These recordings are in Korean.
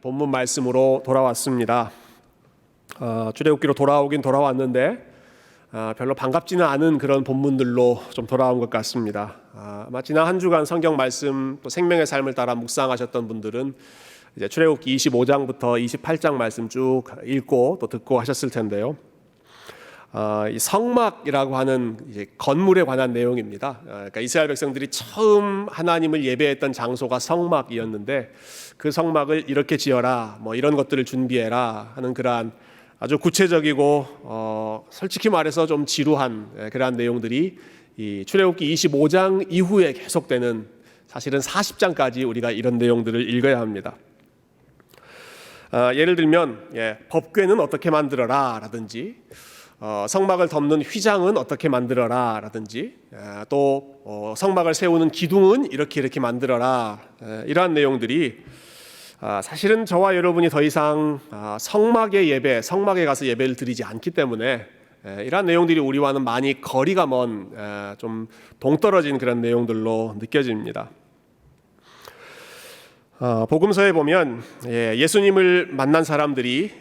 본문 말씀으로 돌아왔습니다. 출애굽기로 돌아오긴 돌아왔는데 별로 반갑지는 않은 그런 본문들로 좀 돌아온 것 같습니다. 아마 지난 한 주간 성경 말씀 또 생명의 삶을 따라 묵상하셨던 분들은 이제 출애굽기 25장부터 28장 말씀 쭉 읽고 또 듣고 하셨을 텐데요. 이 성막이라고 하는 이제 건물에 관한 내용입니다. 그러니까 이스라엘 백성들이 처음 하나님을 예배했던 장소가 성막이었는데 그 성막을 이렇게 지어라, 뭐 이런 것들을 준비해라 하는 그러한 아주 구체적이고 솔직히 말해서 좀 지루한 그러한 내용들이 이 출애굽기 25장 이후에 계속되는 사실은 40장까지 우리가 이런 내용들을 읽어야 합니다. 예를 들면 법궤는 어떻게 만들어라 라든지 성막을 덮는 휘장은 어떻게 만들어라 라든지 또 성막을 세우는 기둥은 이렇게 만들어라, 이러한 내용들이 사실은 저와 여러분이 더 이상 성막에 가서 예배를 드리지 않기 때문에 이러한 내용들이 우리와는 많이 거리가 먼 좀 동떨어진 그런 내용들로 느껴집니다. 복음서에 보면 예수님을 만난 사람들이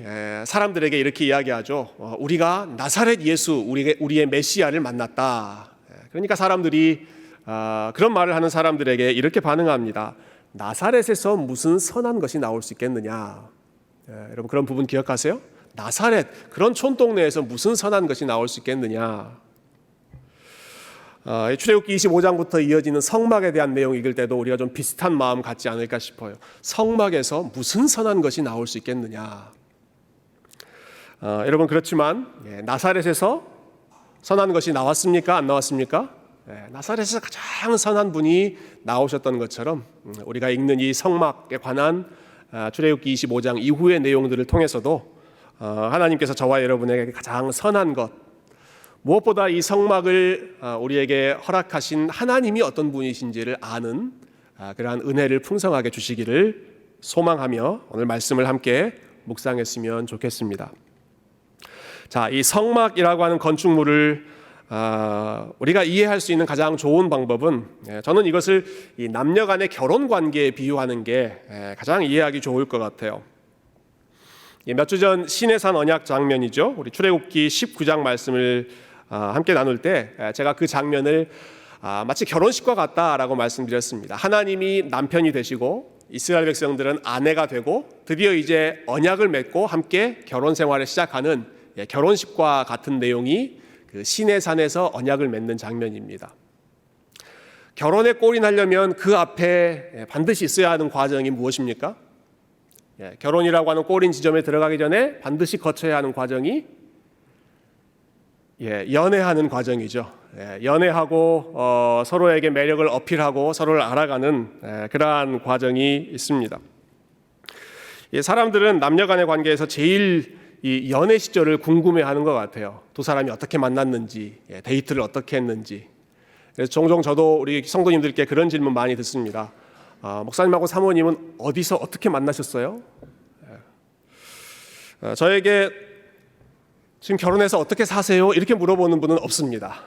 사람들에게 이렇게 이야기하죠. 우리가 나사렛 예수, 우리의 메시아를 만났다. 그러니까 사람들이 그런 말을 하는 사람들에게 이렇게 반응합니다. 나사렛에서 무슨 선한 것이 나올 수 있겠느냐. 여러분 그런 부분 기억하세요? 나사렛, 그런 촌동네에서 무슨 선한 것이 나올 수 있겠느냐. 출애굽기 25장부터 이어지는 성막에 대한 내용 읽을 때도 우리가 좀 비슷한 마음 갖지 않을까 싶어요. 성막에서 무슨 선한 것이 나올 수 있겠느냐. 여러분 그렇지만 나사렛에서 선한 것이 나왔습니까? 안 나왔습니까? 나사렛에서 가장 선한 분이 나오셨던 것처럼 우리가 읽는 이 성막에 관한 출애굽기 25장 이후의 내용들을 통해서도 하나님께서 저와 여러분에게 가장 선한 것, 무엇보다 이 성막을 우리에게 허락하신 하나님이 어떤 분이신지를 아는 그러한 은혜를 풍성하게 주시기를 소망하며 오늘 말씀을 함께 묵상했으면 좋겠습니다. 자, 이 성막이라고 하는 건축물을 우리가 이해할 수 있는 가장 좋은 방법은 저는 이것을 이 남녀 간의 결혼 관계에 비유하는 게 가장 이해하기 좋을 것 같아요. 몇 주 전 시내산 언약 장면이죠. 우리 출애굽기 19장 말씀을 함께 나눌 때 제가 그 장면을 마치 결혼식과 같다라고 말씀드렸습니다. 하나님이 남편이 되시고 이스라엘 백성들은 아내가 되고 드디어 이제 언약을 맺고 함께 결혼 생활을 시작하는 결혼식과 같은 내용이 그 시내산에서 언약을 맺는 장면입니다. 결혼에 골인하려면 그 앞에 반드시 있어야 하는 과정이 무엇입니까? 결혼이라고 하는 골인 지점에 들어가기 전에 반드시 거쳐야 하는 과정이 연애하는 과정이죠. 연애하고 서로에게 매력을 어필하고 서로를 알아가는 그러한 과정이 있습니다. 사람들은 남녀 간의 관계에서 제일 이 연애 시절을 궁금해하는 것 같아요. 두 사람이 어떻게 만났는지, 데이트를 어떻게 했는지. 그래서 종종 저도 우리 성도님들께 그런 질문 많이 듣습니다. 목사님하고 사모님은 어디서 어떻게 만나셨어요? 저에게 지금 결혼해서 어떻게 사세요? 이렇게 물어보는 분은 없습니다.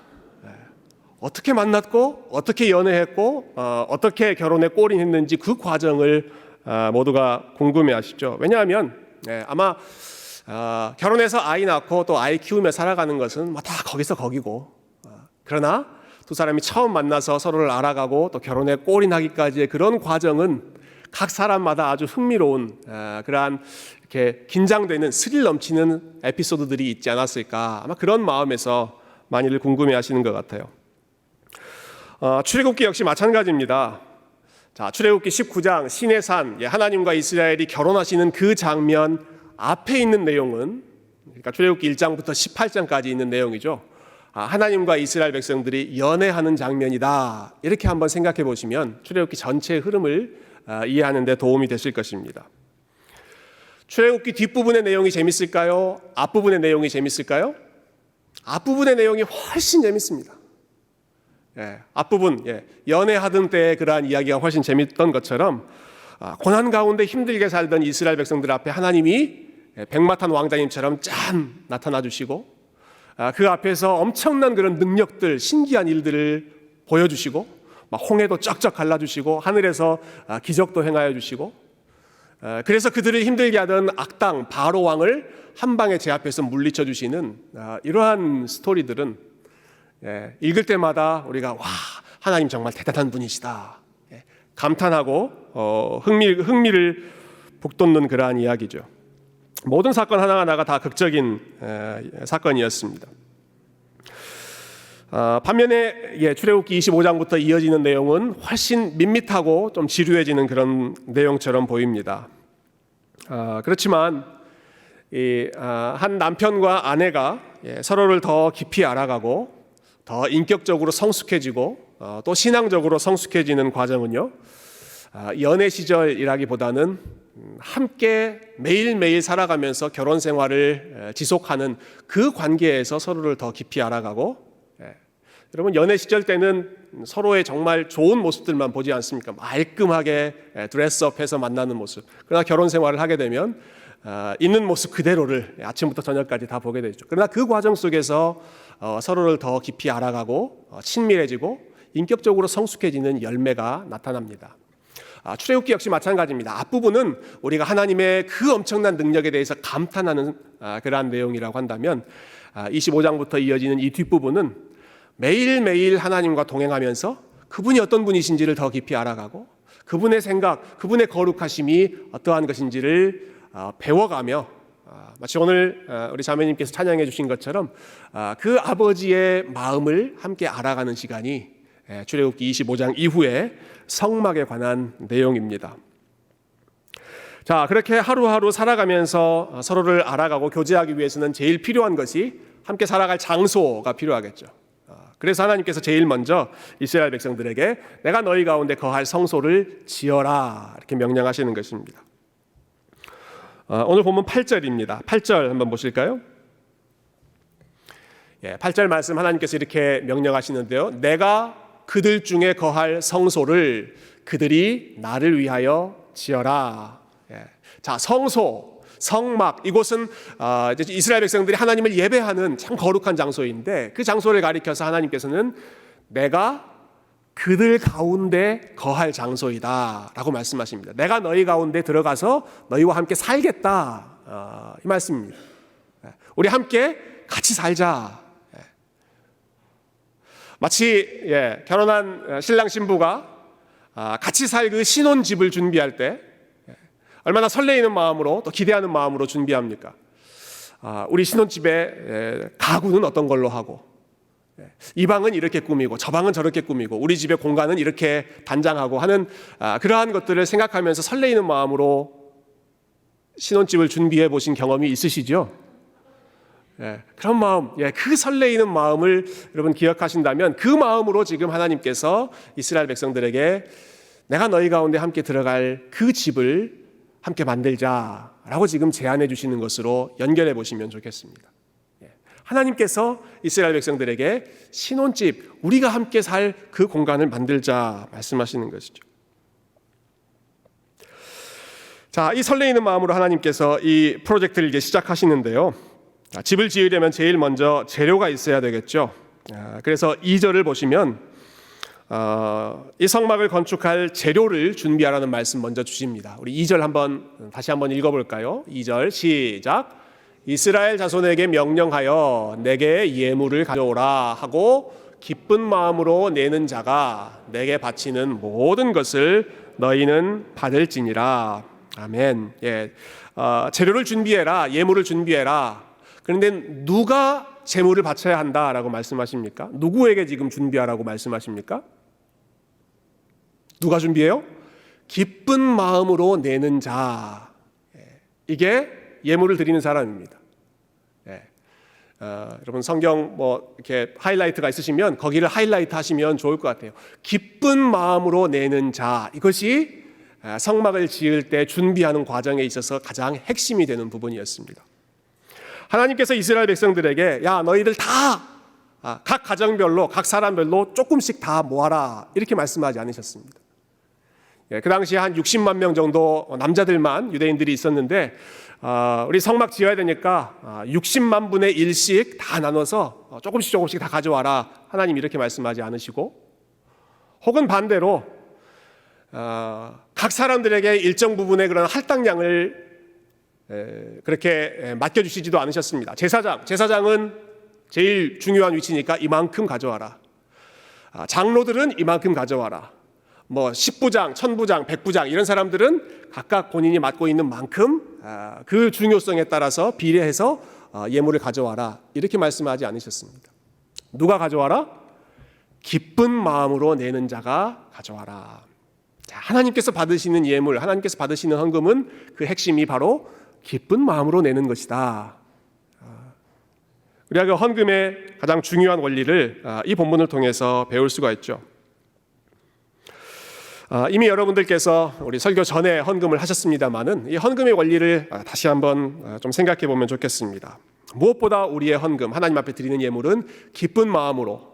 어떻게 만났고 어떻게 연애했고 어떻게 결혼에 골인했는지 그 과정을 모두가 궁금해하시죠. 왜냐하면 아마 결혼해서 아이 낳고 또 아이 키우며 살아가는 것은 다 거기서 거기고, 그러나 두 사람이 처음 만나서 서로를 알아가고 또 결혼에 골인하기까지의 그런 과정은 각 사람마다 아주 흥미로운 그러한 이렇게 긴장되는 스릴 넘치는 에피소드들이 있지 않았을까, 아마 그런 마음에서 많이들 궁금해하시는 것 같아요. 출애굽기 역시 마찬가지입니다. 자, 출애굽기 19장 시내산, 하나님과 이스라엘이 결혼하시는 그 장면 앞에 있는 내용은, 그러니까 출애굽기 1장부터 18장까지 있는 내용이죠. 하나님과 이스라엘 백성들이 연애하는 장면이다, 이렇게 한번 생각해 보시면 출애굽기 전체의 흐름을 이해하는 데 도움이 되실 것입니다. 출애굽기 뒷부분의 내용이 재밌을까요? 앞부분의 내용이 재밌을까요? 앞부분의 내용이 훨씬 재밌습니다. 앞부분, 연애하던 때의 그러한 이야기가 훨씬 재밌던 것처럼 고난 가운데 힘들게 살던 이스라엘 백성들 앞에 하나님이 백마탄 왕자님처럼 짠 나타나 주시고, 그 앞에서 엄청난 그런 능력들, 신기한 일들을 보여주시고, 막 홍해도 쩍쩍 갈라주시고 하늘에서 기적도 행하여 주시고, 그래서 그들을 힘들게 하던 악당 바로 왕을 한 방에 제압해서 물리쳐 주시는 이러한 스토리들은 읽을 때마다 우리가 와, 하나님 정말 대단한 분이시다 감탄하고 흥미를 북돋는 그러한 이야기죠. 모든 사건 하나하나가 다 극적인 사건이었습니다. 반면에 출애굽기 25장부터 이어지는 내용은 훨씬 밋밋하고 좀 지루해지는 그런 내용처럼 보입니다. 그렇지만 한 남편과 아내가 서로를 더 깊이 알아가고 더 인격적으로 성숙해지고 또 신앙적으로 성숙해지는 과정은요, 연애 시절이라기보다는 함께 매일매일 살아가면서 결혼 생활을 지속하는 그 관계에서 서로를 더 깊이 알아가고, 여러분 연애 시절 때는 서로의 정말 좋은 모습들만 보지 않습니까? 말끔하게 드레스업해서 만나는 모습. 그러나 결혼 생활을 하게 되면 있는 모습 그대로를 아침부터 저녁까지 다 보게 되죠. 그러나 그 과정 속에서 서로를 더 깊이 알아가고 친밀해지고 인격적으로 성숙해지는 열매가 나타납니다. 출애굽기 역시 마찬가지입니다. 앞부분은 우리가 하나님의 그 엄청난 능력에 대해서 감탄하는 그러한 내용이라고 한다면 25장부터 이어지는 이 뒷부분은 매일매일 하나님과 동행하면서 그분이 어떤 분이신지를 더 깊이 알아가고 그분의 생각, 그분의 거룩하심이 어떠한 것인지를 배워가며 마치 오늘 우리 자매님께서 찬양해 주신 것처럼 그 아버지의 마음을 함께 알아가는 시간이 출애굽기 25장 이후에 성막에 관한 내용입니다. 자, 그렇게 하루하루 살아가면서 서로를 알아가고 교제하기 위해서는 제일 필요한 것이 함께 살아갈 장소가 필요하겠죠. 그래서 하나님께서 제일 먼저 이스라엘 백성들에게 내가 너희 가운데 거할 성소를 지어라 이렇게 명령하시는 것입니다. 오늘 본문 8절입니다. 8절 한번 보실까요? 8절 말씀 하나님께서 이렇게 명령하시는데요. 내가 그들 중에 거할 성소를 그들이 나를 위하여 지어라. 자, 성소, 성막, 이곳은 이스라엘 백성들이 하나님을 예배하는 참 거룩한 장소인데 그 장소를 가리켜서 하나님께서는 내가 그들 가운데 거할 장소이다 라고 말씀하십니다. 내가 너희 가운데 들어가서 너희와 함께 살겠다 이 말씀입니다. 우리 함께 같이 살자. 마치 결혼한 신랑 신부가 같이 살 그 신혼집을 준비할 때 얼마나 설레이는 마음으로 또 기대하는 마음으로 준비합니까? 우리 신혼집의 가구는 어떤 걸로 하고 이 방은 이렇게 꾸미고 저 방은 저렇게 꾸미고 우리 집의 공간은 이렇게 단장하고 하는 그러한 것들을 생각하면서 설레이는 마음으로 신혼집을 준비해 보신 경험이 있으시죠? 그런 마음, 그 설레이는 마음을 여러분 기억하신다면 그 마음으로 지금 하나님께서 이스라엘 백성들에게 내가 너희 가운데 함께 들어갈 그 집을 함께 만들자라고 지금 제안해 주시는 것으로 연결해 보시면 좋겠습니다. 하나님께서 이스라엘 백성들에게 신혼집, 우리가 함께 살 그 공간을 만들자 말씀하시는 것이죠. 자, 이 설레이는 마음으로 하나님께서 이 프로젝트를 이제 시작하시는데요. 집을 지으려면 제일 먼저 재료가 있어야 되겠죠. 그래서 2절을 보시면 이 성막을 건축할 재료를 준비하라는 말씀 먼저 주십니다. 우리 2절 다시 한번 읽어볼까요? 2절 시작. 이스라엘 자손에게 명령하여 내게 예물을 가져오라 하고 기쁜 마음으로 내는 자가 내게 바치는 모든 것을 너희는 받을지니라. 아멘. 재료를 준비해라, 예물을 준비해라. 그런데 누가 재물을 바쳐야 한다라고 말씀하십니까? 누구에게 지금 준비하라고 말씀하십니까? 누가 준비해요? 기쁜 마음으로 내는 자. 이게 예물을 드리는 사람입니다. 여러분 성경 이렇게 하이라이트가 있으시면 거기를 하이라이트 하시면 좋을 것 같아요. 기쁜 마음으로 내는 자. 이것이 성막을 지을 때 준비하는 과정에 있어서 가장 핵심이 되는 부분이었습니다. 하나님께서 이스라엘 백성들에게 야 너희들 다 각 가정별로 각 사람별로 조금씩 다 모아라 이렇게 말씀하지 않으셨습니다. 그 당시에 한 60만 명 정도 남자들만 유대인들이 있었는데 우리 성막 지어야 되니까 60만 분의 1씩 다 나눠서 조금씩 다 가져와라. 하나님 이렇게 말씀하지 않으시고 혹은 반대로 각 각 사람들에게 일정 부분의 그런 할당량을 그렇게 맡겨주시지도 않으셨습니다. 제사장은 제일 중요한 위치니까 이만큼 가져와라. 장로들은 이만큼 가져와라. 뭐 10부장, 1000부장, 100부장 이런 사람들은 각각 본인이 맡고 있는 만큼 그 중요성에 따라서 비례해서 예물을 가져와라. 이렇게 말씀하지 않으셨습니다. 누가 가져와라? 기쁜 마음으로 내는 자가 가져와라. 자, 하나님께서 받으시는 예물, 하나님께서 받으시는 헌금은 그 핵심이 바로 기쁜 마음으로 내는 것이다. 우리가 그 헌금의 가장 중요한 원리를 이 본문을 통해서 배울 수가 있죠. 이미 여러분들께서 우리 설교 전에 헌금을 하셨습니다마는 이 헌금의 원리를 다시 한번 좀 생각해 보면 좋겠습니다. 무엇보다 우리의 헌금, 하나님 앞에 드리는 예물은 기쁜 마음으로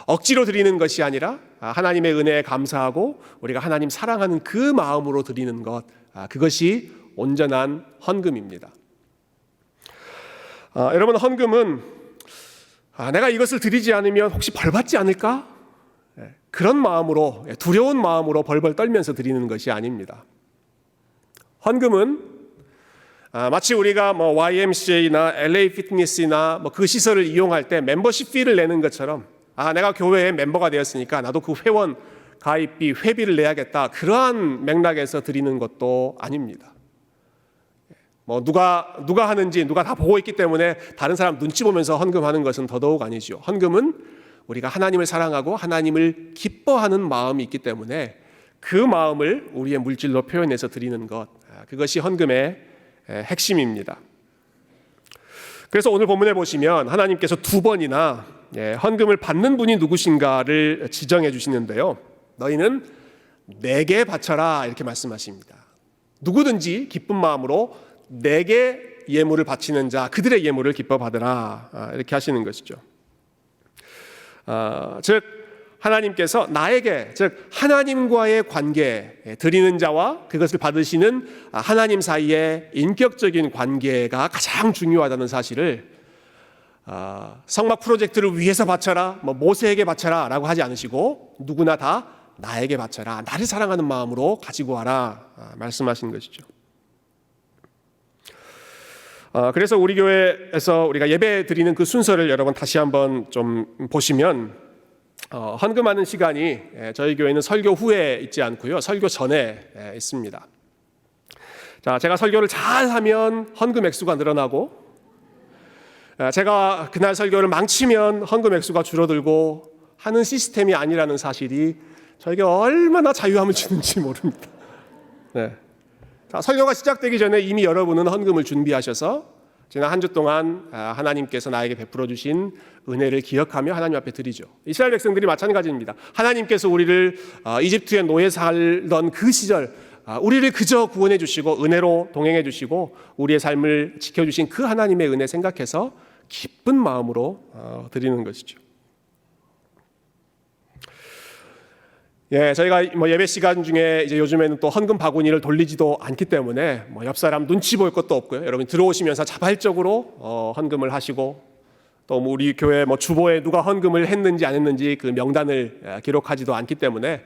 억지로 드리는 것이 아니라 하나님의 은혜에 감사하고 우리가 하나님 사랑하는 그 마음으로 드리는 것, 그것이 온전한 헌금입니다. 여러분, 헌금은 내가 이것을 드리지 않으면 혹시 벌 받지 않을까? 그런 마음으로, 두려운 마음으로 벌벌 떨면서 드리는 것이 아닙니다. 헌금은 마치 우리가 뭐 YMCA나 LA 피트니스나 뭐 그 시설을 이용할 때 멤버십 피를 내는 것처럼 내가 교회에 member가 되었으니까 나도 그 회원 가입비, 회비를 내야겠다. 그러한 맥락에서 드리는 것도 아닙니다. 뭐 누가 하는지 누가 다 보고 있기 때문에 다른 사람 눈치 보면서 헌금하는 것은 더더욱 아니죠. 헌금은 우리가 하나님을 사랑하고 하나님을 기뻐하는 마음이 있기 때문에 그 마음을 우리의 물질로 표현해서 드리는 것, 그것이 헌금의 핵심입니다. 그래서 오늘 본문에 보시면 하나님께서 2번이나 헌금을 받는 분이 누구신가를 지정해 주시는데요. 너희는 내게 바쳐라 이렇게 말씀하십니다. 누구든지 기쁜 마음으로 내게 예물을 바치는 자, 그들의 예물을 기뻐 받으라 이렇게 하시는 것이죠. 즉 하나님께서 나에게, 즉 하나님과의 관계, 드리는 자와 그것을 받으시는 하나님 사이의 인격적인 관계가 가장 중요하다는 사실을 성막 프로젝트를 위해서 바쳐라, 뭐 모세에게 바쳐라 라고 하지 않으시고 누구나 다 나에게 바쳐라, 나를 사랑하는 마음으로 가지고 와라 말씀하신 것이죠. 그래서 우리 교회에서 우리가 예배 드리는 그 순서를 여러분 다시 한번 좀 보시면 헌금하는 시간이 저희 교회는 설교 후에 있지 않고요, 설교 전에 있습니다. 자, 제가 설교를 잘 하면 헌금 액수가 늘어나고, 제가 그날 설교를 망치면 헌금 액수가 줄어들고 하는 시스템이 아니라는 사실이 저에게 얼마나 자유함을 주는지 모릅니다. 네. 자, 설교가 시작되기 전에 이미 여러분은 헌금을 준비하셔서 지난 한 주 동안 하나님께서 나에게 베풀어 주신 은혜를 기억하며 하나님 앞에 드리죠. 이스라엘 백성들이 마찬가지입니다. 하나님께서 우리를 이집트의 노예 살던 그 시절 우리를 그저 구원해 주시고 은혜로 동행해 주시고 우리의 삶을 지켜주신 그 하나님의 은혜 생각해서 기쁜 마음으로 드리는 것이죠. 저희가 뭐 예배 시간 중에 이제 요즘에는 또 헌금 바구니를 돌리지도 않기 때문에 뭐 옆 사람 눈치 볼 것도 없고요. 여러분 들어오시면서 자발적으로 헌금을 하시고 또 뭐 우리 교회 뭐 주보에 누가 헌금을 했는지 안 했는지 그 명단을 기록하지도 않기 때문에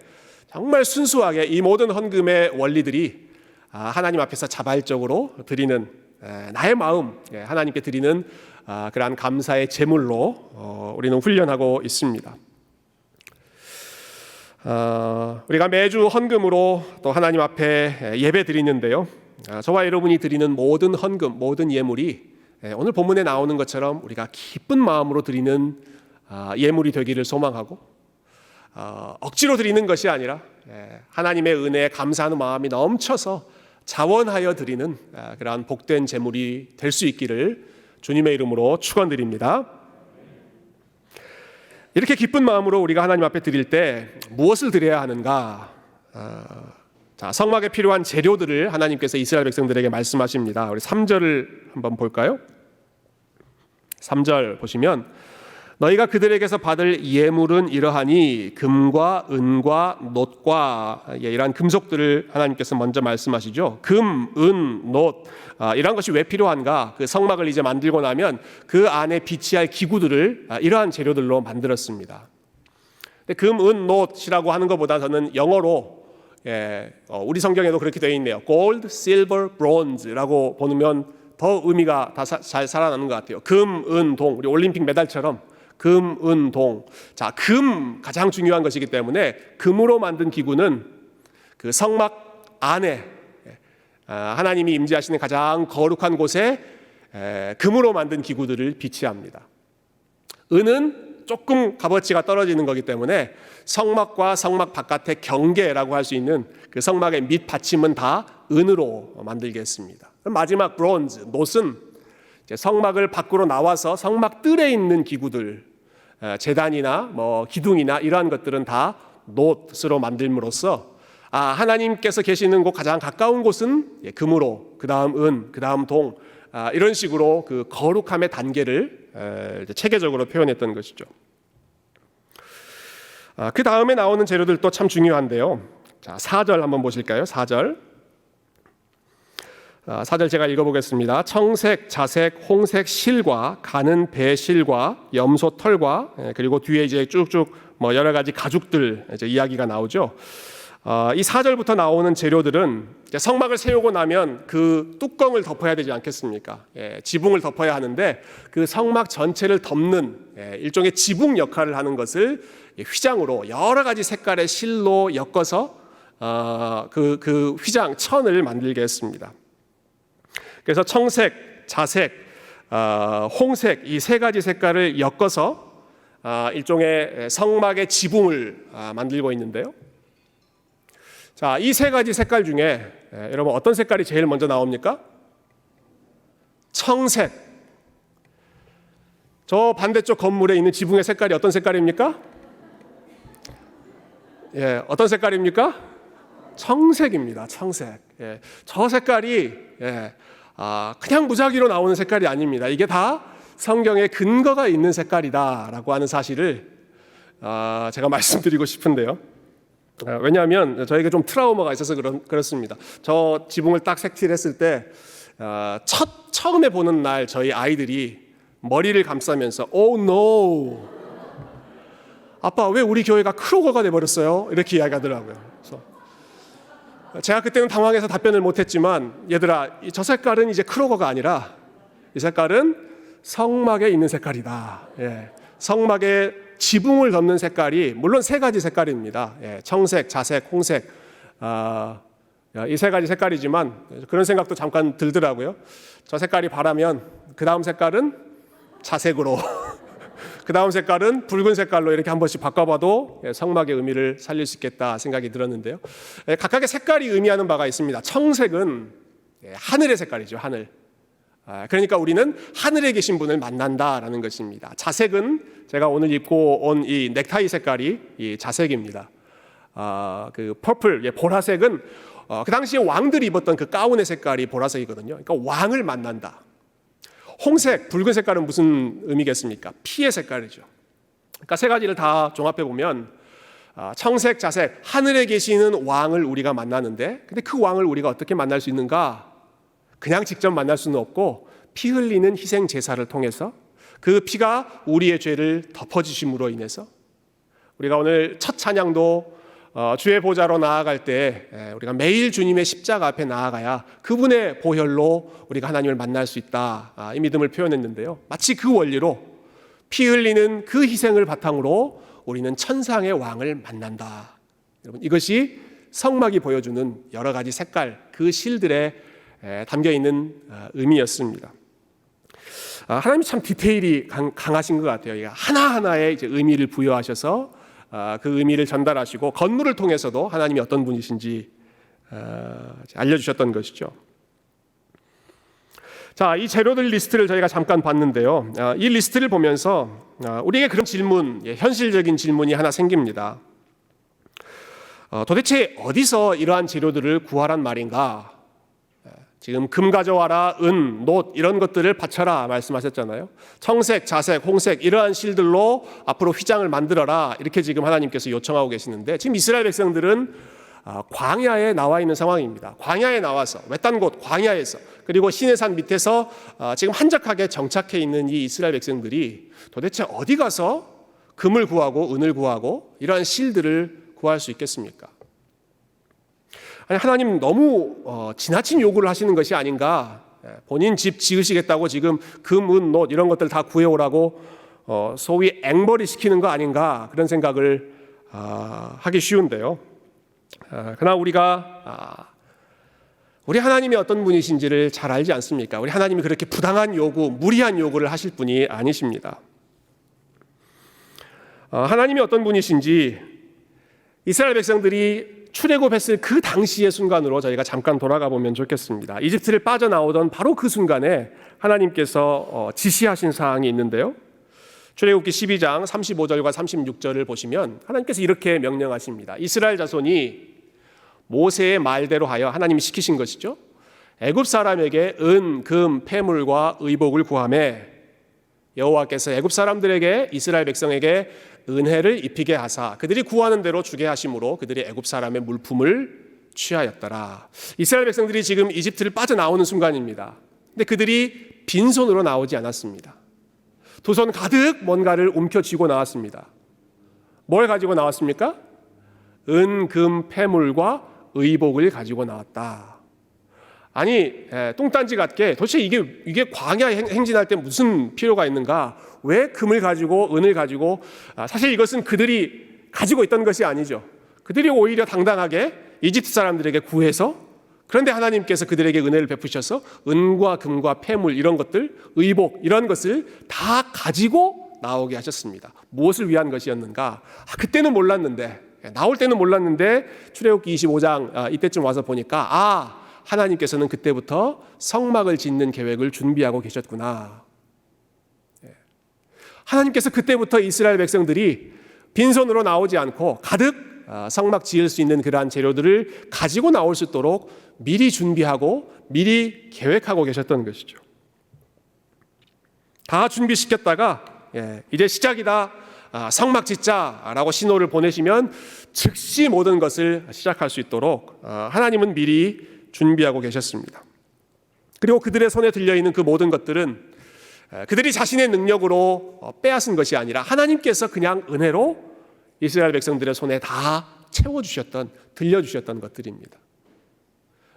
정말 순수하게 이 모든 헌금의 원리들이 하나님 앞에서 자발적으로 드리는 나의 마음, 하나님께 드리는 그러한 감사의 제물로 우리는 훈련하고 있습니다. 우리가 매주 헌금으로 또 하나님 앞에 예배 드리는데요, 저와 여러분이 드리는 모든 헌금, 모든 예물이 오늘 본문에 나오는 것처럼 우리가 기쁜 마음으로 드리는 예물이 되기를 소망하고, 억지로 드리는 것이 아니라 하나님의 은혜에 감사하는 마음이 넘쳐서 자원하여 드리는 그러한 복된 제물이 될 수 있기를 주님의 이름으로 축원드립니다. 이렇게 기쁜 마음으로 우리가 하나님 앞에 드릴 때 무엇을 드려야 하는가? 자, 성막에 필요한 재료들을 하나님께서 이스라엘 백성들에게 말씀하십니다. 우리 3절을 한번 볼까요? 3절 보시면 너희가 그들에게서 받을 예물은 이러하니 금과 은과 놋과 이러한 금속들을 하나님께서 먼저 말씀하시죠. 금, 은, 놋 이러한 것이 왜 필요한가? 그 성막을 이제 만들고 나면 그 안에 비치할 기구들을 이러한 재료들로 만들었습니다. 근데 금, 은, 놋이라고 하는 것보다 저는 영어로 우리 성경에도 그렇게 되어 있네요. Gold, silver, bronze라고 보면 더 의미가 잘 살아나는 것 같아요. 금, 은, 동. 우리 올림픽 메달처럼 금, 은, 동. 자, 금 가장 중요한 것이기 때문에 금으로 만든 기구는 그 성막 안에 하나님이 임재하시는 가장 거룩한 곳에 금으로 만든 기구들을 비치합니다. 은은 조금 값어치가 떨어지는 거기 때문에 성막과 성막 바깥의 경계라고 할 수 있는 그 성막의 밑 받침은 다 은으로 만들게 했습니다. 마지막 브론즈, 놋은 이제 성막을 밖으로 나와서 성막 뜰에 있는 기구들, 제단이나 기둥이나 이러한 것들은 다 놋으로 만들므로써 하나님께서 계시는 곳 가장 가까운 곳은 금으로, 그 다음 은, 그 다음 동, 이런 식으로 그 거룩함의 단계를 체계적으로 표현했던 것이죠. 그 다음에 나오는 재료들도 참 중요한데요. 자, 4절 한번 보실까요? 4절. 4절 제가 읽어보겠습니다. 청색, 자색, 홍색 실과 가는 배 실과 염소 털과 그리고 뒤에 이제 쭉쭉 여러 가지 가죽들 이제 이야기가 나오죠. 이 4절부터 나오는 재료들은 성막을 세우고 나면 그 뚜껑을 덮어야 되지 않겠습니까? 지붕을 덮어야 하는데 그 성막 전체를 덮는 일종의 지붕 역할을 하는 것을 휘장으로 여러 가지 색깔의 실로 엮어서 그 휘장 천을 만들게 했습니다. 그래서 청색, 자색, 홍색 이 세 가지 색깔을 엮어서 일종의 성막의 지붕을 만들고 있는데요. 자, 이 세 가지 색깔 중에 여러분 어떤 색깔이 제일 먼저 나옵니까? 청색. 저 반대쪽 건물에 있는 지붕의 색깔이 어떤 색깔입니까? 어떤 색깔입니까? 청색입니다. 청색. 저 색깔이 그냥 무작위로 나오는 색깔이 아닙니다. 이게 다 성경에 근거가 있는 색깔이다라고 하는 사실을 제가 말씀드리고 싶은데요. 왜냐하면 저에게 좀 트라우마가 있어서 그렇습니다. 저 지붕을 딱 색칠했을 때 처음에 보는 날 저희 아이들이 머리를 감싸면서 Oh no! 아빠 왜 우리 교회가 크로거가 돼버렸어요? 이렇게 이야기하더라고요. 그래서 제가 그때는 당황해서 답변을 못했지만 얘들아 저 색깔은 이제 크로거가 아니라 이 색깔은 성막에 있는 색깔이다. 성막의 지붕을 덮는 색깔이 물론 세 가지 색깔입니다. 청색, 자색, 홍색 이 세 가지 색깔이지만 그런 생각도 잠깐 들더라고요. 저 색깔이 바라면 그 다음 색깔은 자색으로 그 다음 색깔은 붉은 색깔로 이렇게 한 번씩 바꿔봐도 성막의 의미를 살릴 수 있겠다 생각이 들었는데요. 각각의 색깔이 의미하는 바가 있습니다. 청색은 하늘의 색깔이죠. 하늘. 그러니까 우리는 하늘에 계신 분을 만난다라는 것입니다. 자색은 제가 오늘 입고 온 이 넥타이 색깔이 이 자색입니다. 그 퍼플, 보라색은 그 당시에 왕들이 입었던 그 가운의 색깔이 보라색이거든요. 그러니까 왕을 만난다. 홍색, 붉은 색깔은 무슨 의미겠습니까? 피의 색깔이죠. 그러니까 세 가지를 다 종합해 보면 청색, 자색, 하늘에 계시는 왕을 우리가 만나는데, 근데 그 왕을 우리가 어떻게 만날 수 있는가? 그냥 직접 만날 수는 없고 피 흘리는 희생 제사를 통해서 그 피가 우리의 죄를 덮어주심으로 인해서 우리가 오늘 첫 찬양도 주의 보좌로 나아갈 때 우리가 매일 주님의 십자가 앞에 나아가야 그분의 보혈로 우리가 하나님을 만날 수 있다, 이 믿음을 표현했는데요. 마치 그 원리로 피 흘리는 그 희생을 바탕으로 우리는 천상의 왕을 만난다. 여러분, 이것이 성막이 보여주는 여러 가지 색깔, 그 실들의 담겨있는 의미였습니다. 하나님이 참 디테일이 강하신 것 같아요. 하나하나의 이제 의미를 부여하셔서 그 의미를 전달하시고 건물을 통해서도 하나님이 어떤 분이신지 알려주셨던 것이죠. 자, 이 재료들 리스트를 저희가 잠깐 봤는데요. 이 리스트를 보면서 우리에게 그런 질문, 현실적인 질문이 하나 생깁니다. 도대체 어디서 이러한 재료들을 구하란 말인가? 지금 금 가져와라, 은, 놋 이런 것들을 바쳐라 말씀하셨잖아요. 청색, 자색, 홍색 이러한 실들로 앞으로 휘장을 만들어라, 이렇게 지금 하나님께서 요청하고 계시는데, 지금 이스라엘 백성들은 광야에 나와 있는 상황입니다. 광야에 나와서 외딴 곳 광야에서, 그리고 시내산 밑에서 지금 한적하게 정착해 있는 이 이스라엘 백성들이 도대체 어디 가서 금을 구하고 은을 구하고 이러한 실들을 구할 수 있겠습니까? 아니, 하나님 너무 지나친 요구를 하시는 것이 아닌가. 본인 집 지으시겠다고 지금 금, 은, 옷 이런 것들 다 구해오라고 소위 앵벌이 시키는 거 아닌가, 그런 생각을 하기 쉬운데요. 그러나 우리가 우리 하나님이 어떤 분이신지를 잘 알지 않습니까? 우리 하나님이 그렇게 부당한 요구, 무리한 요구를 하실 분이 아니십니다. 하나님이 어떤 분이신지 이스라엘 백성들이 출애굽했을 그 당시의 순간으로 저희가 잠깐 돌아가 보면 좋겠습니다. 이집트를 빠져나오던 바로 그 순간에 하나님께서 지시하신 사항이 있는데요. 출애굽기 12장 35절과 36절을 보시면 하나님께서 이렇게 명령하십니다. 이스라엘 자손이 모세의 말대로 하여, 하나님이 시키신 것이죠, 애굽 사람에게 은, 금, 폐물과 의복을 구하매 여호와께서 애굽 사람들에게 이스라엘 백성에게 은혜를 입히게 하사 그들이 구하는 대로 주게 하심으로 그들이 애굽 사람의 물품을 취하였더라. 이스라엘 백성들이 지금 이집트를 빠져나오는 순간입니다. 근데 그들이 빈손으로 나오지 않았습니다. 두 손 가득 뭔가를 움켜쥐고 나왔습니다. 뭘 가지고 나왔습니까? 은, 금, 폐물과 의복을 가지고 나왔다. 아니, 뚱딴지 같게 도대체 이게 광야 행진할 때 무슨 필요가 있는가? 왜 금을 가지고 은을 가지고, 사실 이것은 그들이 가지고 있던 것이 아니죠. 그들이 오히려 당당하게 이집트 사람들에게 구해서, 그런데 하나님께서 그들에게 은혜를 베푸셔서 은과 금과 폐물 이런 것들, 의복 이런 것을 다 가지고 나오게 하셨습니다. 무엇을 위한 것이었는가? 그때는 몰랐는데, 나올 때는 몰랐는데 출애굽기 25장 이때쯤 와서 보니까 하나님께서는 그때부터 성막을 짓는 계획을 준비하고 계셨구나. 하나님께서 그때부터 이스라엘 백성들이 빈손으로 나오지 않고 가득 성막 지을 수 있는 그러한 재료들을 가지고 나올 수 있도록 미리 준비하고 미리 계획하고 계셨던 것이죠. 다 준비시켰다가 이제 시작이다, 성막 짓자라고 신호를 보내시면 즉시 모든 것을 시작할 수 있도록 하나님은 미리 준비하고 계셨습니다. 그리고 그들의 손에 들려있는 그 모든 것들은 그들이 자신의 능력으로 빼앗은 것이 아니라 하나님께서 그냥 은혜로 이스라엘 백성들의 손에 다 채워주셨던, 들려주셨던 것들입니다.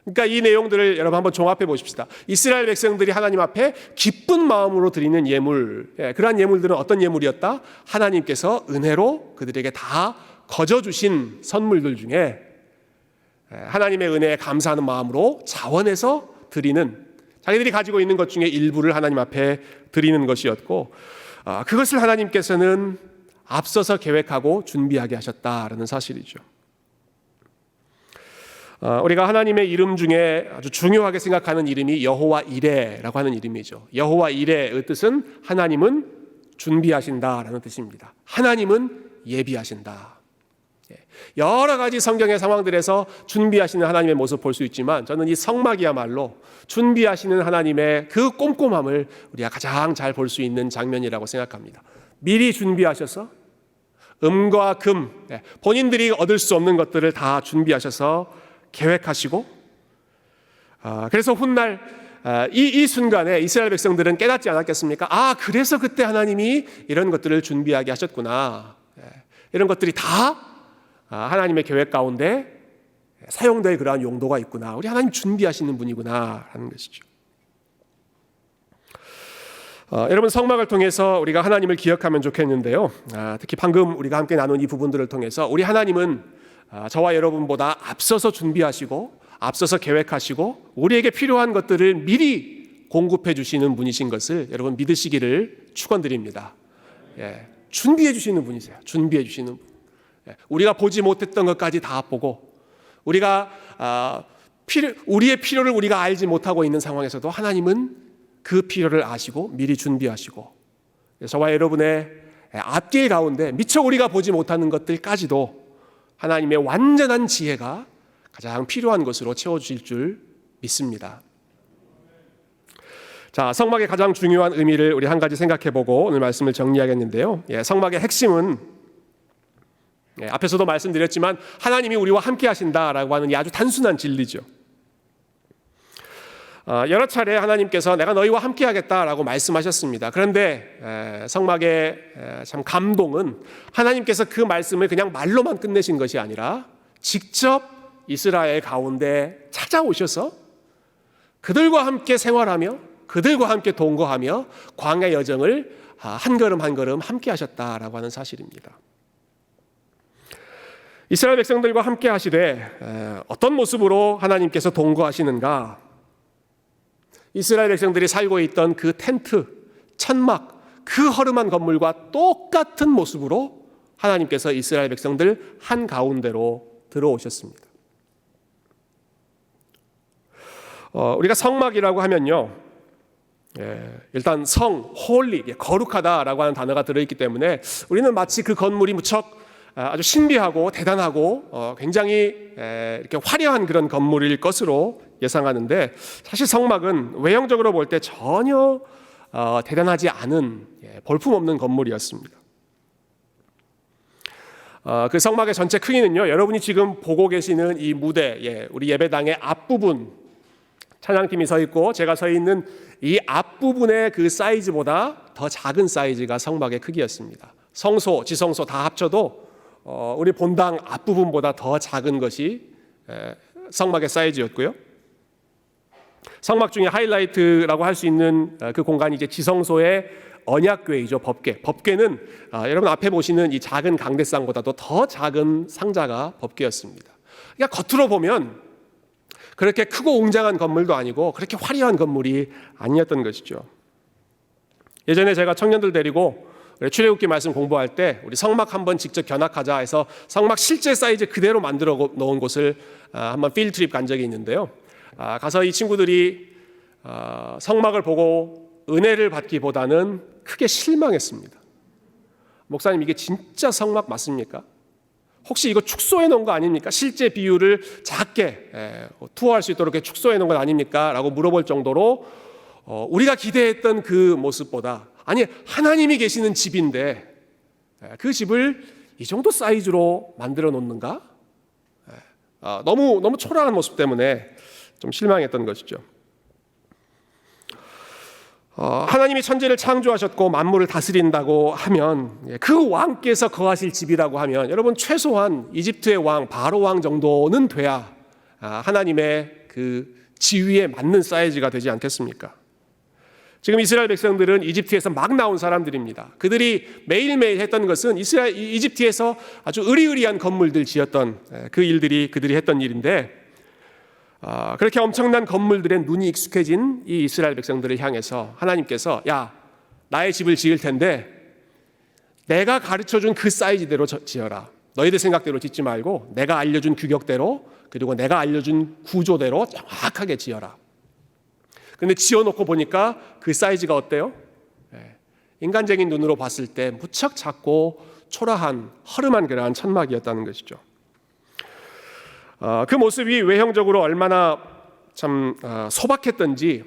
그러니까 이 내용들을 여러분 한번 종합해 보십시다. 이스라엘 백성들이 하나님 앞에 기쁜 마음으로 드리는 예물, 그러한 예물들은 어떤 예물이었다? 하나님께서 은혜로 그들에게 다 거저주신 선물들 중에 하나님의 은혜에 감사하는 마음으로 자원해서 드리는, 자기들이 가지고 있는 것 중에 일부를 하나님 앞에 드리는 것이었고, 그것을 하나님께서는 앞서서 계획하고 준비하게 하셨다라는 사실이죠. 우리가 하나님의 이름 중에 아주 중요하게 생각하는 이름이 여호와 이레라고 하는 이름이죠. 여호와 이레의 뜻은 하나님은 준비하신다라는 뜻입니다. 하나님은 예비하신다. 여러 가지 성경의 상황들에서 준비하시는 하나님의 모습 볼 수 있지만, 저는 이 성막이야말로 준비하시는 하나님의 그 꼼꼼함을 우리가 가장 잘 볼 수 있는 장면이라고 생각합니다. 미리 준비하셔서 음과 금, 본인들이 얻을 수 없는 것들을 다 준비하셔서 계획하시고, 그래서 훗날 이 순간에 이스라엘 백성들은 깨닫지 않았겠습니까? 그래서 그때 하나님이 이런 것들을 준비하게 하셨구나. 이런 것들이 다 하나님의 계획 가운데 사용될 그러한 용도가 있구나. 우리 하나님 준비하시는 분이구나 하는 것이죠. 여러분, 성막을 통해서 우리가 하나님을 기억하면 좋겠는데요. 특히 방금 우리가 함께 나눈 이 부분들을 통해서 우리 하나님은 저와 여러분보다 앞서서 준비하시고 앞서서 계획하시고 우리에게 필요한 것들을 미리 공급해 주시는 분이신 것을 여러분 믿으시기를 축원드립니다. 준비해 주시는 분이세요. 준비해 주시는 분. 우리가 보지 못했던 것까지 다 보고, 우리가 우리의 필요를 우리가 알지 못하고 있는 상황에서도 하나님은 그 필요를 아시고 미리 준비하시고, 저와 여러분의 앞길 가운데 미처 우리가 보지 못하는 것들까지도 하나님의 완전한 지혜가 가장 필요한 것으로 채워주실 줄 믿습니다. 자, 성막의 가장 중요한 의미를 우리 한 가지 생각해보고 오늘 말씀을 정리하겠는데요. 성막의 핵심은 앞에서도 말씀드렸지만 하나님이 우리와 함께 하신다라고 하는 이 아주 단순한 진리죠. 여러 차례 하나님께서 내가 너희와 함께 하겠다라고 말씀하셨습니다. 그런데 성막의 참 감동은 하나님께서 그 말씀을 그냥 말로만 끝내신 것이 아니라 직접 이스라엘 가운데 찾아오셔서 그들과 함께 생활하며 그들과 함께 동거하며 광야 여정을 한 걸음 한 걸음 함께 하셨다라고 하는 사실입니다. 이스라엘 백성들과 함께 하시되 어떤 모습으로 하나님께서 동거하시는가? 이스라엘 백성들이 살고 있던 그 텐트, 천막, 그 허름한 건물과 똑같은 모습으로 하나님께서 이스라엘 백성들 한가운데로 들어오셨습니다. 우리가 성막이라고 하면요, 일단 성, 홀리, 거룩하다라고 하는 단어가 들어있기 때문에 우리는 마치 그 건물이 무척 아주 신비하고 대단하고 굉장히 이렇게 화려한 그런 건물일 것으로 예상하는데, 사실 성막은 외형적으로 볼 때 전혀 대단하지 않은 볼품없는 건물이었습니다. 그 성막의 전체 크기는요, 여러분이 지금 보고 계시는 이 무대, 우리 예배당의 앞부분, 찬양팀이 서 있고 제가 서 있는 이 앞부분의 그 사이즈보다 더 작은 사이즈가 성막의 크기였습니다. 성소, 지성소 다 합쳐도 우리 본당 앞부분보다 더 작은 것이 성막의 사이즈였고요. 성막 중에 하이라이트라고 할 수 있는 그 공간이 이제 지성소의 언약궤이죠. 법궤. 법궤는 여러분 앞에 보시는 이 작은 강대상보다도 더 작은 상자가 법궤였습니다. 그러니까 겉으로 보면 그렇게 크고 웅장한 건물도 아니고 그렇게 화려한 건물이 아니었던 것이죠. 예전에 제가 청년들 데리고 출애굽기 말씀 공부할 때 우리 성막 한번 직접 견학하자 해서 성막 실제 사이즈 그대로 만들어 놓은 곳을 한번 필드 트립 간 적이 있는데요. 가서 이 친구들이 성막을 보고 은혜를 받기보다는 크게 실망했습니다. 목사님, 이게 진짜 성막 맞습니까? 혹시 이거 축소해 놓은 거 아닙니까? 실제 비율을 작게 투어할 수 있도록 축소해 놓은 건 아닙니까? 라고 물어볼 정도로 우리가 기대했던 그 모습보다, 아니 하나님이 계시는 집인데 그 집을 이 정도 사이즈로 만들어 놓는가? 너무 초라한 모습 때문에 좀 실망했던 것이죠. 하나님이 천지를 창조하셨고 만물을 다스린다고 하면, 그 왕께서 거하실 집이라고 하면 여러분 최소한 이집트의 왕 바로 왕 정도는 돼야 하나님의 그 지위에 맞는 사이즈가 되지 않겠습니까? 지금 이스라엘 백성들은 이집트에서 막 나온 사람들입니다. 그들이 매일매일 했던 것은 이집트에서 아주 으리으리한 건물들 지었던 그 일들이 그들이 했던 일인데, 그렇게 엄청난 건물들에 눈이 익숙해진 이 이스라엘 백성들을 향해서 하나님께서, 야, 나의 집을 지을 텐데 내가 가르쳐준 그 사이즈대로 지어라. 너희들 생각대로 짓지 말고 내가 알려준 규격대로, 그리고 내가 알려준 구조대로 정확하게 지어라. 근데 지어놓고 보니까 그 사이즈가 어때요? 인간적인 눈으로 봤을 때 무척 작고 초라한 허름한 그러한 천막이었다는 것이죠. 그 모습이 외형적으로 얼마나 참 소박했던지,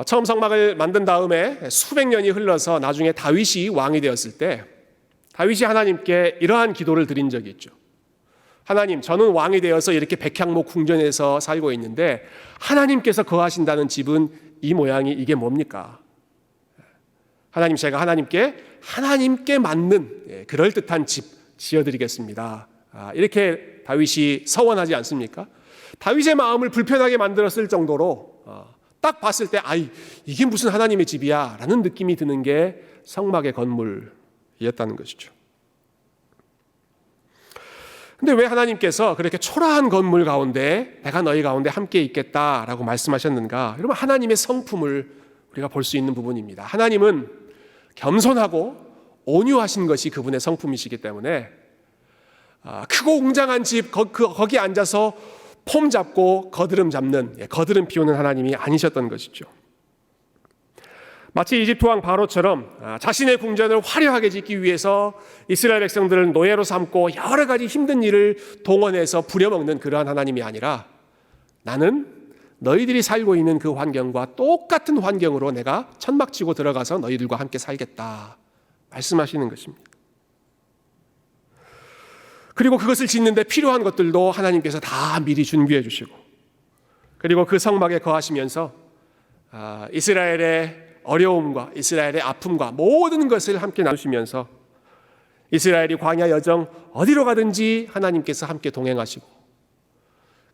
처음 성막을 만든 다음에 수백 년이 흘러서 나중에 다윗이 왕이 되었을 때 다윗이 하나님께 이러한 기도를 드린 적이 있죠. 하나님, 저는 왕이 되어서 이렇게 백향목 궁전에서 살고 있는데 하나님께서 거하신다는 집은 이 모양이 이게 뭡니까? 하나님, 제가 하나님께 맞는 그럴듯한 집 지어드리겠습니다. 이렇게 다윗이 서원하지 않습니까? 다윗의 마음을 불편하게 만들었을 정도로 딱 봤을 때 이게 무슨 하나님의 집이야 라는 느낌이 드는 게 성막의 건물이었다는 것이죠. 근데 왜 하나님께서 그렇게 초라한 건물 가운데 내가 너희 가운데 함께 있겠다라고 말씀하셨는가? 여러분, 하나님의 성품을 우리가 볼 수 있는 부분입니다. 하나님은 겸손하고 온유하신 것이 그분의 성품이시기 때문에 크고 웅장한 집 거기 앉아서 폼 잡고 거드름 피우는 하나님이 아니셨던 것이죠. 마치 이집트 왕 바로처럼 자신의 궁전을 화려하게 짓기 위해서 이스라엘 백성들을 노예로 삼고 여러 가지 힘든 일을 동원해서 부려먹는 그러한 하나님이 아니라, 나는 너희들이 살고 있는 그 환경과 똑같은 환경으로 내가 천막 치고 들어가서 너희들과 함께 살겠다 말씀하시는 것입니다. 그리고 그것을 짓는데 필요한 것들도 하나님께서 다 미리 준비해 주시고, 그리고 그 성막에 거하시면서 이스라엘의 어려움과 이스라엘의 아픔과 모든 것을 함께 나누시면서 이스라엘이 광야 여정 어디로 가든지 하나님께서 함께 동행하시고,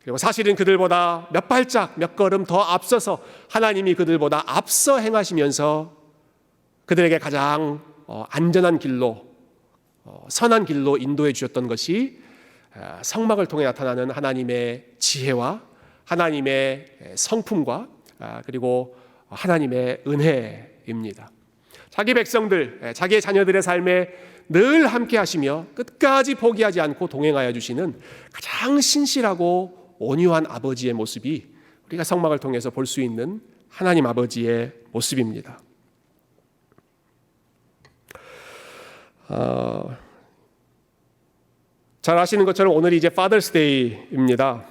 그리고 사실은 그들보다 몇 발짝, 몇 걸음 더 앞서서 하나님이 그들보다 앞서 행하시면서 그들에게 가장 안전한 길로, 선한 길로 인도해 주셨던 것이 성막을 통해 나타나는 하나님의 지혜와 하나님의 성품과 그리고 하나님의 은혜입니다. 자기 백성들, 자기의 자녀들의 삶에 늘 함께 하시며 끝까지 포기하지 않고 동행하여 주시는 가장 신실하고 온유한 아버지의 모습이 우리가 성막을 통해서 볼 수 있는 하나님 아버지의 모습입니다. 잘 아시는 것처럼 오늘이 이제 Father's Day입니다.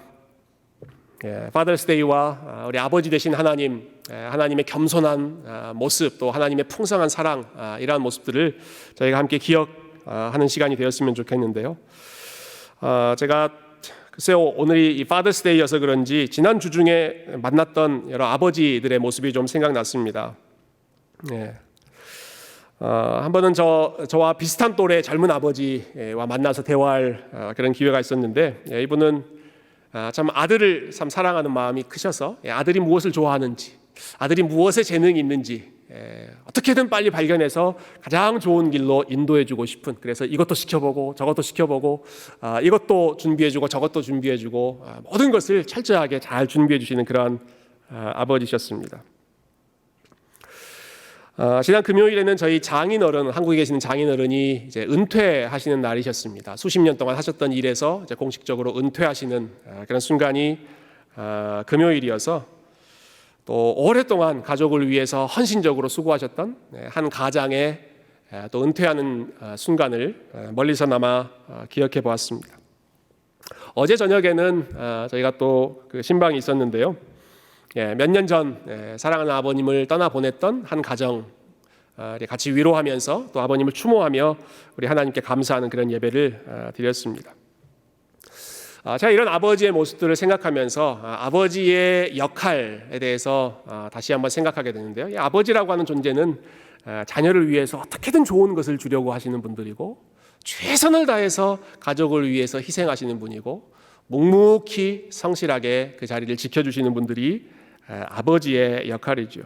Father's Day와 우리 아버지 되신 하나님, 하나님의 겸손한 모습, 또 하나님의 풍성한 사랑, 이러한 모습들을 저희가 함께 기억하는 시간이 되었으면 좋겠는데요. 제가 글쎄요, 오늘이 이 Father's Day여서 그런지 지난 주 중에 만났던 여러 아버지들의 모습이 좀 생각났습니다. 한 번은 저와 비슷한 또래 젊은 아버지와 만나서 대화할 그런 기회가 있었는데, 이분은 참 아들을 참 사랑하는 마음이 크셔서 아들이 무엇을 좋아하는지, 아들이 무엇에 재능이 있는지 어떻게든 빨리 발견해서 가장 좋은 길로 인도해주고 싶은, 그래서 이것도 시켜보고 저것도 시켜보고 이것도 준비해주고 저것도 준비해주고 모든 것을 철저하게 잘 준비해주시는 그런 아버지셨습니다. 지난 금요일에는 저희 장인어른, 한국에 계시는 장인어른이 이제 은퇴하시는 날이셨습니다. 수십 년 동안 하셨던 일에서 이제 공식적으로 은퇴하시는 그런 순간이 금요일이어서 또 오랫동안 가족을 위해서 헌신적으로 수고하셨던 한 가장의 또 은퇴하는 순간을 멀리서나마 기억해 보았습니다. 어제 저녁에는 저희가 또 그 신방이 있었는데요. 몇 년 전 사랑하는 아버님을 떠나보냈던 한 가정 같이 위로하면서 또 아버님을 추모하며 우리 하나님께 감사하는 그런 예배를 드렸습니다. 제가 이런 아버지의 모습들을 생각하면서 아버지의 역할에 대해서 다시 한번 생각하게 되는데요. 이 아버지라고 하는 존재는 자녀를 위해서 어떻게든 좋은 것을 주려고 하시는 분들이고, 최선을 다해서 가족을 위해서 희생하시는 분이고, 묵묵히 성실하게 그 자리를 지켜주시는 분들이 아버지의 역할이죠.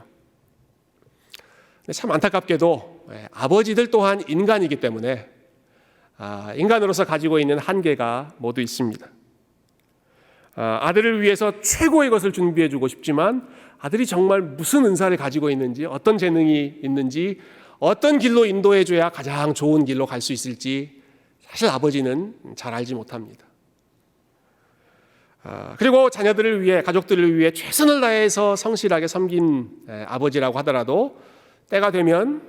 참 안타깝게도 아버지들 또한 인간이기 때문에 인간으로서 가지고 있는 한계가 모두 있습니다. 아들을 위해서 최고의 것을 준비해주고 싶지만 아들이 정말 무슨 은사를 가지고 있는지, 어떤 재능이 있는지, 어떤 길로 인도해줘야 가장 좋은 길로 갈 수 있을지 사실 아버지는 잘 알지 못합니다. 그리고 자녀들을 위해, 가족들을 위해 최선을 다해서 성실하게 섬긴 아버지라고 하더라도 때가 되면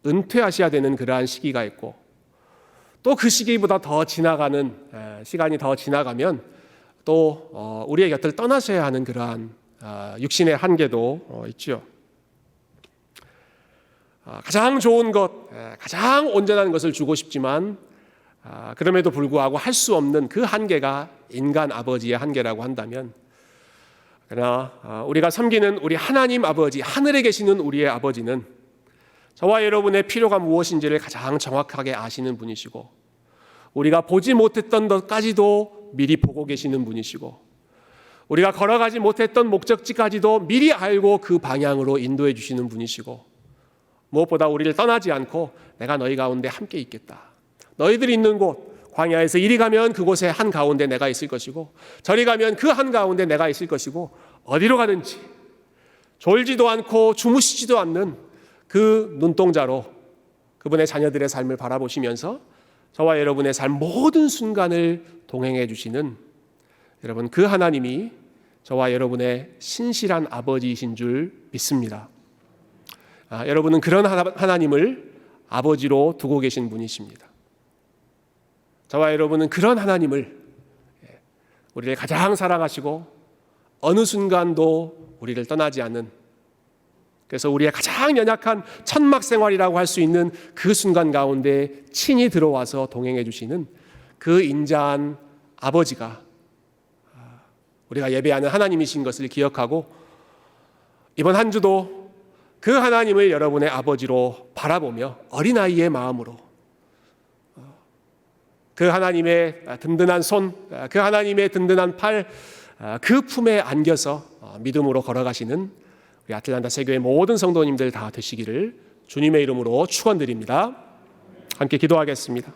은퇴하셔야 되는 그러한 시기가 있고, 또 그 시기보다 더 지나가는 시간이 더 지나가면 또 우리의 곁을 떠나셔야 하는 그러한 육신의 한계도 있죠. 가장 좋은 것, 가장 온전한 것을 주고 싶지만 그럼에도 불구하고 할 수 없는 그 한계가 인간 아버지의 한계라고 한다면, 그러나 우리가 섬기는 우리 하나님 아버지, 하늘에 계시는 우리의 아버지는 저와 여러분의 필요가 무엇인지를 가장 정확하게 아시는 분이시고, 우리가 보지 못했던 것까지도 미리 보고 계시는 분이시고, 우리가 걸어가지 못했던 목적지까지도 미리 알고 그 방향으로 인도해 주시는 분이시고, 무엇보다 우리를 떠나지 않고 내가 너희 가운데 함께 있겠다, 너희들이 있는 곳 광야에서 이리 가면 그곳에 한가운데 내가 있을 것이고, 저리 가면 그 한가운데 내가 있을 것이고, 어디로 가든지 졸지도 않고 주무시지도 않는 그 눈동자로 그분의 자녀들의 삶을 바라보시면서 저와 여러분의 삶 모든 순간을 동행해 주시는 여러분, 그 하나님이 저와 여러분의 신실한 아버지이신 줄 믿습니다. 여러분은 그런 하나님을 아버지로 두고 계신 분이십니다. 저와 여러분은 그런 하나님을, 우리를 가장 사랑하시고 어느 순간도 우리를 떠나지 않는, 그래서 우리의 가장 연약한 천막 생활이라고 할 수 있는 그 순간 가운데 친히 들어와서 동행해 주시는 그 인자한 아버지가 우리가 예배하는 하나님이신 것을 기억하고, 이번 한 주도 그 하나님을 여러분의 아버지로 바라보며 어린아이의 마음으로 그 하나님의 든든한 손, 그 하나님의 든든한 팔, 그 품에 안겨서 믿음으로 걸어가시는 우리 아틀란타 세교의 모든 성도님들 다 되시기를 주님의 이름으로 축원드립니다. 함께 기도하겠습니다.